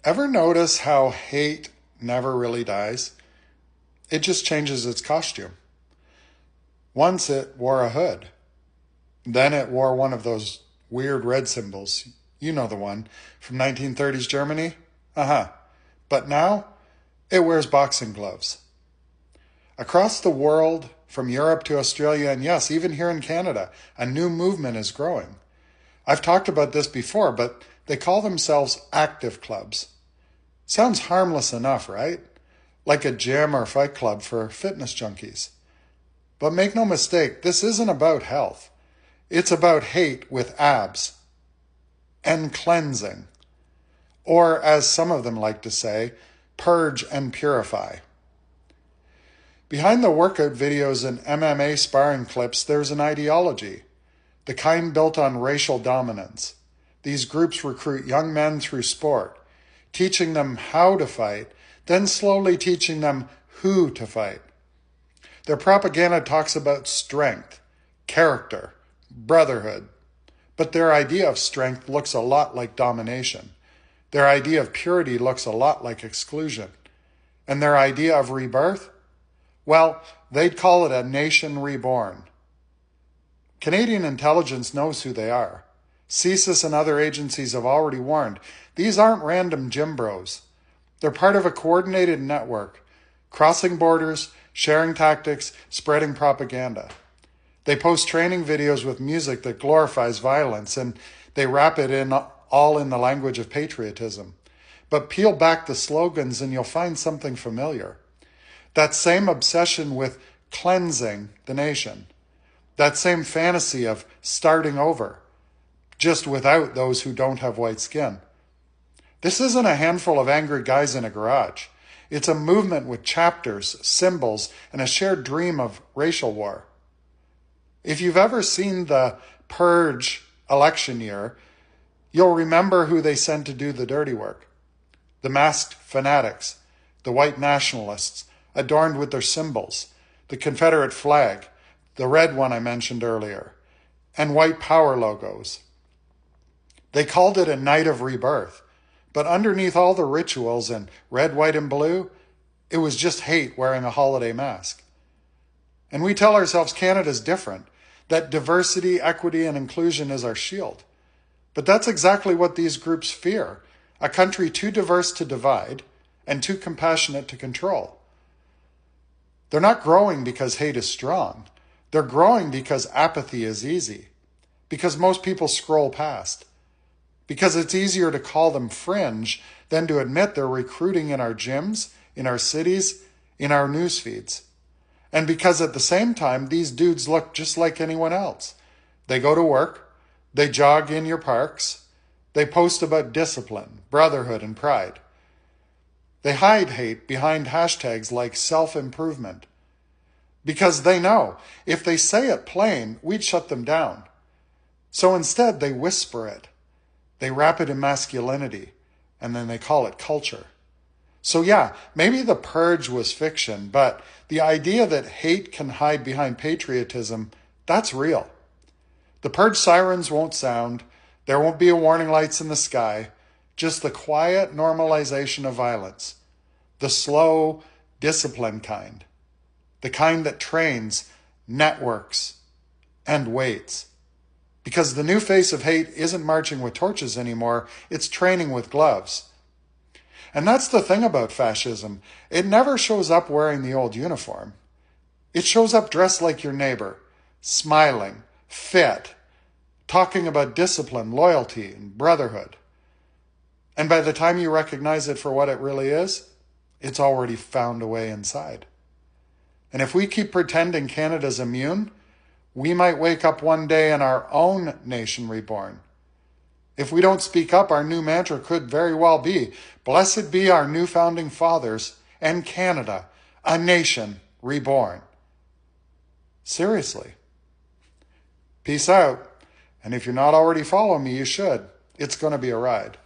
Ever notice how hate never really dies? It just changes its costume. Once it wore a hood. Then it wore one of those weird red symbols. You know the one from 1930s Germany? But now it wears boxing gloves. Across the world, from Europe to Australia, and yes, even here in Canada, a new movement is growing. I've talked about this before, but they call themselves active clubs. Sounds harmless enough, right? Like a gym or fight club for fitness junkies. But make no mistake, this isn't about health. It's about hate with abs and cleansing. Or, as some of them like to say, purge and purify. Behind the workout videos and MMA sparring clips, there's an ideology, the kind built on racial dominance. These groups recruit young men through sport, teaching them how to fight, then slowly teaching them who to fight. Their propaganda talks about strength, character, brotherhood, but their idea of strength looks a lot like domination. Their idea of purity looks a lot like exclusion. And their idea of rebirth? Well, they'd call it a nation reborn. Canadian intelligence knows who they are. CSIS and other agencies have already warned. These aren't random gym bros. They're part of a coordinated network, crossing borders, sharing tactics, spreading propaganda. They post training videos with music that glorifies violence, and they wrap it in all in the language of patriotism. But peel back the slogans and you'll find something familiar. That same obsession with cleansing the nation. That same fantasy of starting over, just without those who don't have white skin. This isn't a handful of angry guys in a garage. It's a movement with chapters, symbols, and a shared dream of racial war. If you've ever seen the Purge election year, you'll remember who they sent to do the dirty work. The masked fanatics, the white nationalists, adorned with their symbols, the Confederate flag, the red one I mentioned earlier, and white power logos. They called it a night of rebirth, but underneath all the rituals in red, white, and blue, it was just hate wearing a holiday mask. And we tell ourselves Canada's different, that diversity, equity, and inclusion is our shield. But that's exactly what these groups fear, a country too diverse to divide and too compassionate to control. They're not growing because hate is strong. They're growing because apathy is easy, because most people scroll past, because it's easier to call them fringe than to admit they're recruiting in our gyms, in our cities, in our news feeds. And because at the same time, these dudes look just like anyone else. They go to work, they jog in your parks, they post about discipline, brotherhood, and pride. They hide hate behind hashtags like self-improvement, because they know if they say it plain, we'd shut them down. So instead, they whisper it. They wrap it in masculinity, and then they call it culture. So yeah, maybe the purge was fiction, but the idea that hate can hide behind patriotism, that's real. The purge sirens won't sound. There won't be a warning lights in the sky, just the quiet normalization of violence, the slow, disciplined kind, the kind that trains, networks, and waits. Because the new face of hate isn't marching with torches anymore, it's training with gloves. And that's the thing about fascism. It never shows up wearing the old uniform. It shows up dressed like your neighbor, smiling, fit, talking about discipline, loyalty, and brotherhood. And by the time you recognize it for what it really is, it's already found a way inside. And if we keep pretending Canada's immune, we might wake up one day in our own nation reborn. If we don't speak up, our new mantra could very well be, "Blessed be our new founding fathers and Canada, a nation reborn." Seriously. Peace out. And if you're not already following me, you should. It's going to be a ride.